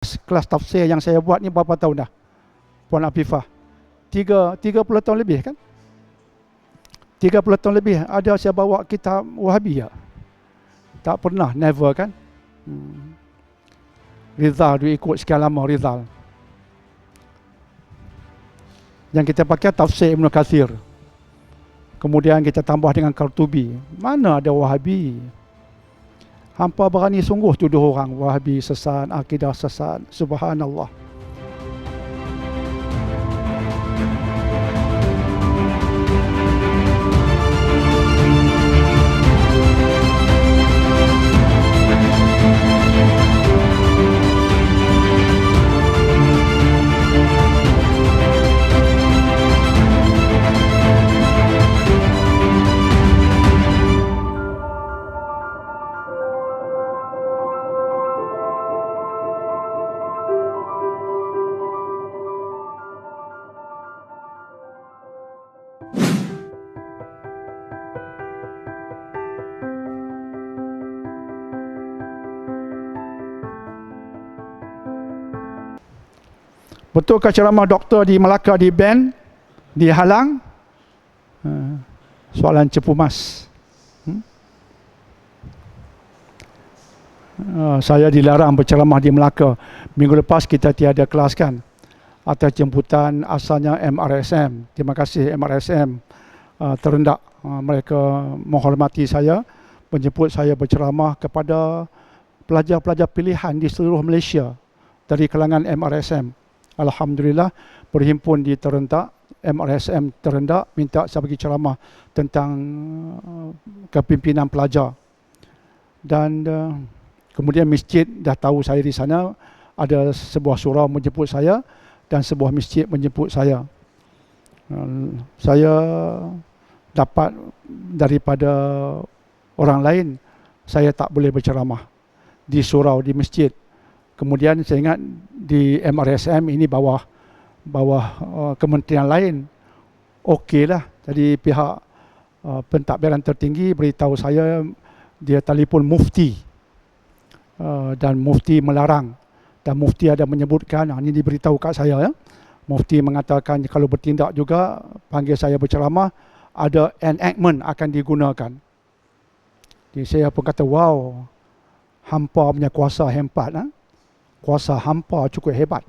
kelas tafsir yang saya buat ni berapa tahun dah, Puan Afifah? 30 tahun lebih kan? 30 tahun lebih ada saya bawa kitab Wahabi ya? Tak pernah, never kan? Rizal dia ikut sekian lama Rizal. Yang kita pakai tafsir Ibn Kathir. Kemudian kita tambah dengan Qurtubi. Mana ada Wahabi? Hampa berani sungguh tuduh orang Wahabi sesat, akidah sesat. Subhanallah. Betulkah ceramah doktor di Melaka di ban, dihalang? Soalan cepu mas. Saya dilarang berceramah di Melaka. Minggu lepas kita tiada kelas kan, atas jemputan asalnya MRSM. Terima kasih MRSM terendak. Mereka menghormati saya, menjemput saya berceramah kepada pelajar-pelajar pilihan di seluruh Malaysia dari kalangan MRSM. Alhamdulillah, berhimpun di Terentak, MRSM Terendak minta saya bagi ceramah tentang kepimpinan pelajar. Dan kemudian masjid dah tahu saya di sana, ada sebuah surau menjemput saya dan sebuah masjid menjemput saya. Saya dapat daripada orang lain, saya tak boleh berceramah di surau, di masjid. Kemudian saya ingat di MRSM ini bawah kementerian lain, okeylah. Jadi pihak pentadbiran tertinggi beritahu saya, dia telefon mufti dan mufti melarang, dan mufti ada menyebutkan, ini diberitahu kat saya ya, mufti mengatakan kalau bertindak juga panggil saya berceramah, ada enactment akan digunakan. Jadi saya pun kata, wow, hampa punya kuasa hebat, kuasa hampa cukup hebat.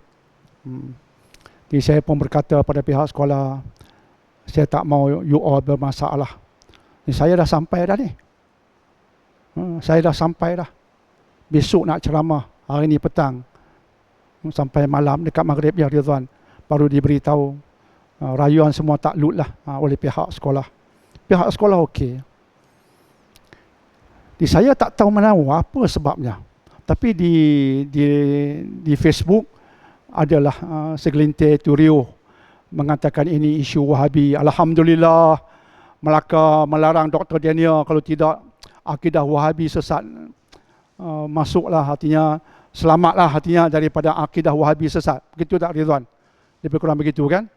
Jadi saya pun berkata pada pihak sekolah, saya tak mau you all bermasalah. Jadi saya dah sampai dah ni. Saya dah sampai dah. Besok nak ceramah, hari ni petang. Sampai malam dekat maghrib ya Ridwan, baru diberitahu. Rayuan semua takluk lah oleh pihak sekolah. Pihak sekolah okey. Jadi saya tak tahu mana apa sebabnya. Tapi di Facebook adalah segelintir turio mengatakan ini isu Wahabi. Alhamdulillah, Melaka melarang Dr. Daniel, kalau tidak akidah Wahabi sesat masuklah, artinya selamatlah hatinya daripada akidah Wahabi sesat. Begitu tak Ridwan? Lebih kurang begitu kan?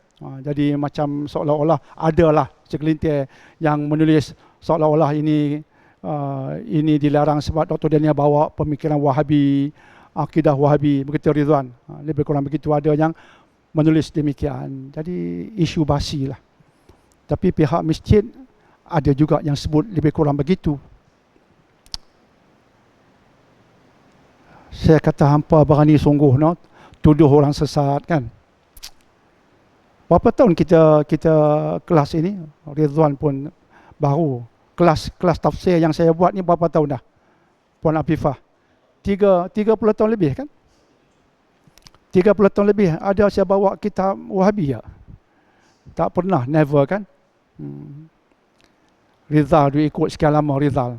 Jadi macam seolah-olah adalah segelintir yang menulis seolah-olah ini dilarang sebab Dr. Daniel bawa pemikiran Wahabi, akidah Wahabi, begitu Ridwan. Lebih kurang begitu, ada yang menulis demikian. Jadi isu basi lah. Tapi pihak masjid ada juga yang sebut lebih kurang begitu. Saya kata hampa berani sungguh tuduh orang sesat kan. Berapa tahun kita kelas ini? Ridwan pun baru. Kelas tafsir yang saya buat ni berapa tahun dah, Puan Afifah? 30 tahun lebih kan? 30 tahun lebih ada saya bawa kitab Wahabi ya? Tak pernah, never kan? Rizal dia ikut sekian lama Rizal.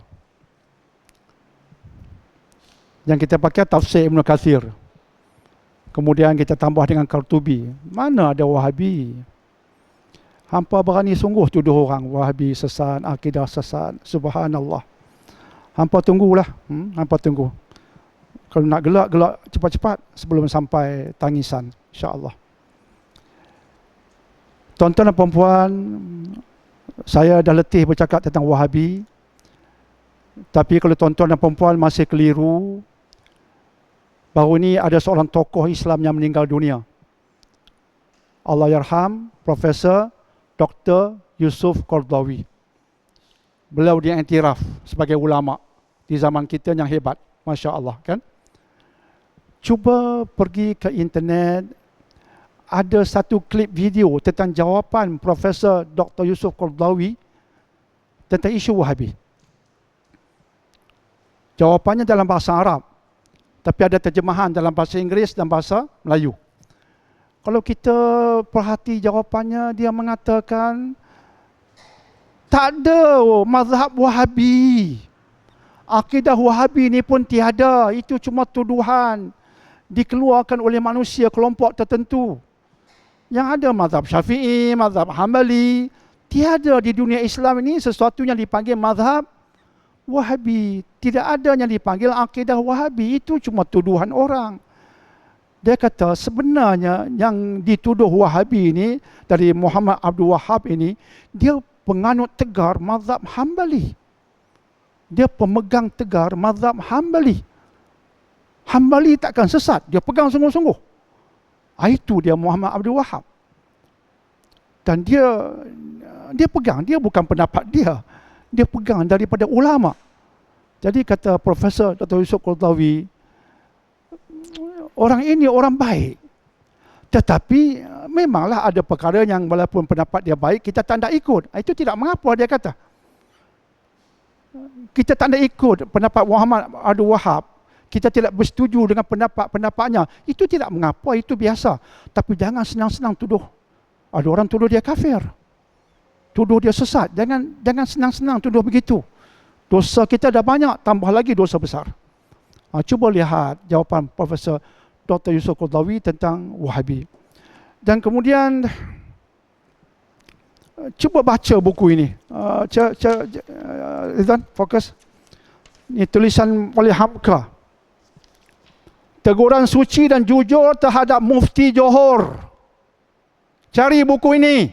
Yang kita pakai tafsir Ibn Kathir. Kemudian kita tambah dengan Qurtubi. Mana ada Wahabi? Hampa berani sungguh tuduh orang Wahabi sesat, akidah sesat. Subhanallah. Hampa tunggulah. Hampa tunggu. Kalau nak gelak cepat-cepat sebelum sampai tangisan, insya-Allah. Tuan-tuan dan puan-puan, saya dah letih bercakap tentang Wahabi. Tapi kalau tuan-tuan dan puan-puan masih keliru, baru ini ada seorang tokoh Islam yang meninggal dunia. Allahyarham Profesor Dr. Yusuf Qaradawi. Beliau diiktiraf sebagai ulama di zaman kita yang hebat, Masya Allah kan. Cuba pergi ke internet, ada satu klip video tentang jawapan Profesor Dr. Yusuf Qaradawi tentang isu Wahabi. Jawapannya dalam bahasa Arab, tapi ada terjemahan dalam bahasa Inggeris dan bahasa Melayu. Kalau kita perhati jawapannya, dia mengatakan tak ada mazhab Wahabi. Akidah Wahabi ni pun tiada, itu cuma tuduhan dikeluarkan oleh manusia kelompok tertentu. Yang ada mazhab Syafi'i, mazhab Hambali, tiada di dunia Islam ini sesuatu yang dipanggil mazhab Wahabi. Tidak ada yang dipanggil akidah Wahabi, itu cuma tuduhan orang. Dia kata sebenarnya yang dituduh Wahabi ini dari Muhammad Abdul Wahab ini, dia penganut tegar mazhab Hambali. Dia pemegang tegar mazhab Hambali. Hambali takkan sesat, dia pegang sungguh-sungguh. Itu dia Muhammad Abdul Wahab. Dan dia pegang, dia bukan pendapat dia. Dia pegang daripada ulama. Jadi kata Profesor Dr. Yusuf Qaradawi, orang ini orang baik. Tetapi memanglah ada perkara yang walaupun pendapat dia baik, kita tak nak ikut. Itu tidak mengapa, dia kata. Kita tak nak ikut pendapat Muhammad Abdul Wahab. Kita tidak bersetuju dengan pendapat-pendapatnya. Itu tidak mengapa, itu biasa. Tapi jangan senang-senang tuduh. Ada orang tuduh dia kafir. Tuduh dia sesat. Jangan senang-senang tuduh begitu. Dosa kita dah banyak, tambah lagi dosa besar. Cuba lihat jawapan Profesor Dr. Yusuf Qaradawi tentang Wahabi. Dan kemudian cuba baca buku ini. Rizwan, fokus. Ini tulisan oleh Hamka. Teguran suci dan jujur terhadap Mufti Johor. Cari buku ini.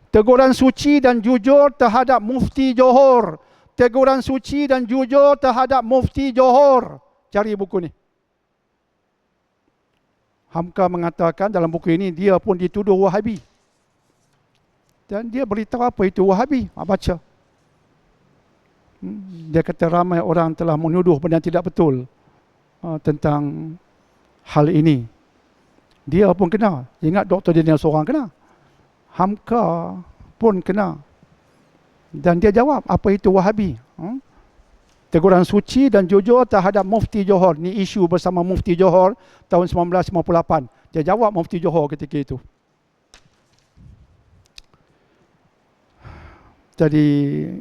Teguran suci dan jujur terhadap Mufti Johor. Teguran suci dan jujur terhadap Mufti Johor. Cari buku ini. Hamka mengatakan dalam buku ini, dia pun dituduh Wahabi. Dan dia beritahu apa itu Wahabi. Baca. Dia kata ramai orang telah menuduh benda tidak betul tentang hal ini. Dia pun kena. Ingat Dr. Daniel seorang kena. Hamka pun kena. Dan dia jawab, apa itu Wahabi? Teguran suci dan jujur terhadap Mufti Johor. Ni isu bersama Mufti Johor tahun 1958. Dia jawab Mufti Johor ketika itu. Jadi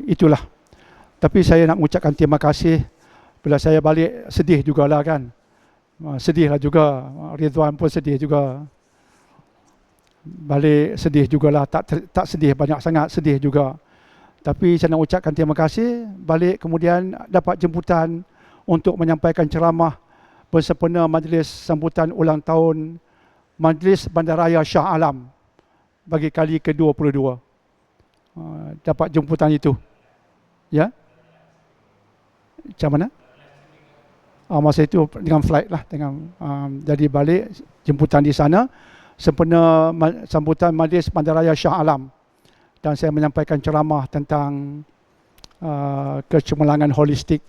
itulah. Tapi saya nak mengucapkan terima kasih. Bila saya balik, sedih jugalah kan. Sedihlah juga. Ridwan pun sedih juga. Balik sedih jugalah. Tak sedih banyak sangat, sedih juga. Tapi saya nak ucapkan terima kasih. Balik kemudian dapat jemputan untuk menyampaikan ceramah bersempena majlis sambutan ulang tahun Majlis Bandaraya Shah Alam bagi kali ke-22. Dapat jemputan itu. Ya? Macam mana? Masa itu dengan flight lah. Jadi balik jemputan di sana sempena sambutan Majlis Bandaraya Shah Alam. Dan saya menyampaikan ceramah tentang kecemerlangan holistik.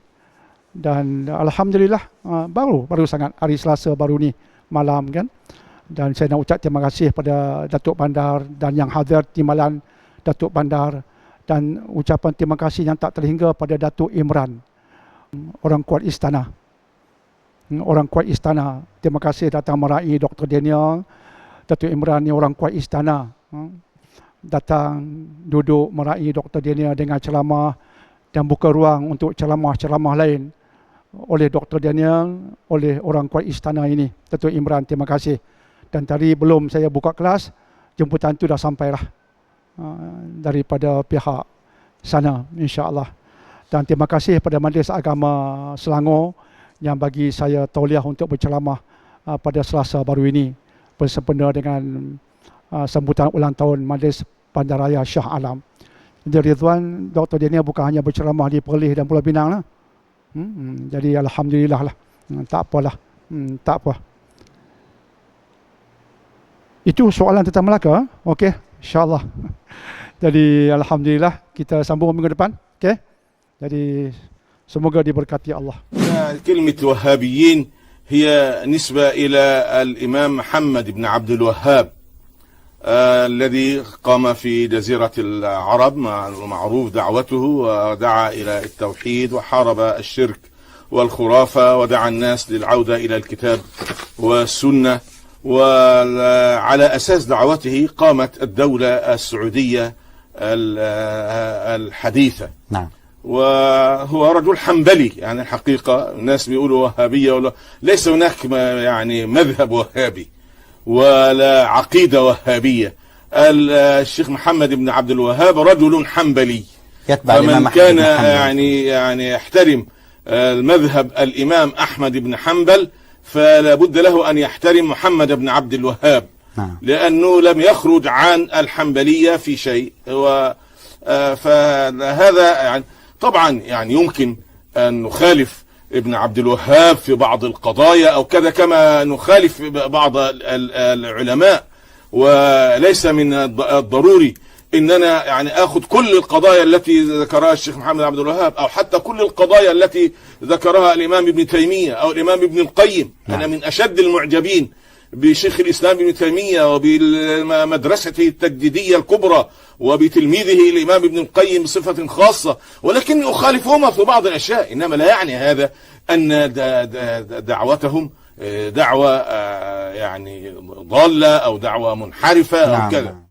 Dan Alhamdulillah baru sangat hari Selasa baru ni malam kan. Dan saya nak ucap terima kasih pada Datuk Bandar dan yang hadir timbalan Datuk Bandar. Dan ucapan terima kasih yang tak terhingga pada Datuk Imran, orang kuat istana. Orang kuat istana. Terima kasih datang meraih Dr. Daniel. Datuk Imran ni orang kuat istana. Datang duduk meraih Dr. Daniel dengan ceramah dan buka ruang untuk ceramah-ceramah lain oleh Dr. Daniel, oleh orang kuat istana ini. Datuk Imran, terima kasih. Dan tadi belum saya buka kelas, jemputan itu dah sampailah daripada pihak sana, insya-Allah. Dan terima kasih pada Majlis Agama Selangor yang bagi saya tauliah untuk berceramah pada Selasa baru ini bersempena dengan sambutan ulang tahun Majlis Bandaraya Shah Alam. Jadi Ridwan, Dr. Daniel bukan hanya berceramah di Perlis dan Pulau Pinang lah. Jadi Alhamdulillah lah. Tak apalah. Tak apa. Itu soalan tentang Melaka. Okey, insyaAllah. Jadi Alhamdulillah kita sambung minggu depan. Okey. Jadi semoga diberkati Allah. كلمة وهابيين هي نسبة إلى الإمام محمد بن عبد الوهاب الذي قام في جزيرة العرب، معروف دعوته، ودعا إلى التوحيد وحارب الشرك والخرافة ودعا الناس للعودة إلى الكتاب والسنة، وعلى أساس دعوته قامت الدولة السعودية الحديثة. نعم. وهو رجل حنبلي، يعني الحقيقة الناس بيقولوا وهابية، ولا ليس هناك يعني مذهب وهابي ولا عقيدة وهابية. الشيخ محمد بن عبد الوهاب رجل حنبلي، فمن كان يعني يحترم المذهب الإمام أحمد بن حنبل فلا بد له أن يحترم محمد بن عبد الوهاب، لأنه لم يخرج عن الحنبلية في شيء. فهذا يعني طبعا يعني يمكن أن نخالف ابن عبد الوهاب في بعض القضايا أو كذا، كما نخالف بعض العلماء، وليس من الضروري إننا يعني آخذ كل القضايا التي ذكرها الشيخ محمد عبد الوهاب، أو حتى كل القضايا التي ذكرها الإمام ابن تيمية أو الإمام ابن القيم. أنا من أشد المعجبين بشيخ الإسلام ابن تيمية وبمدرسته التجديدية الكبرى وبتلميذه الإمام ابن القيم بصفة خاصة، ولكني أخالفهما في بعض الأشياء، إنما لا يعني هذا أن دعوتهم دعوة يعني ضالة أو دعوة منحرفة أو كذا.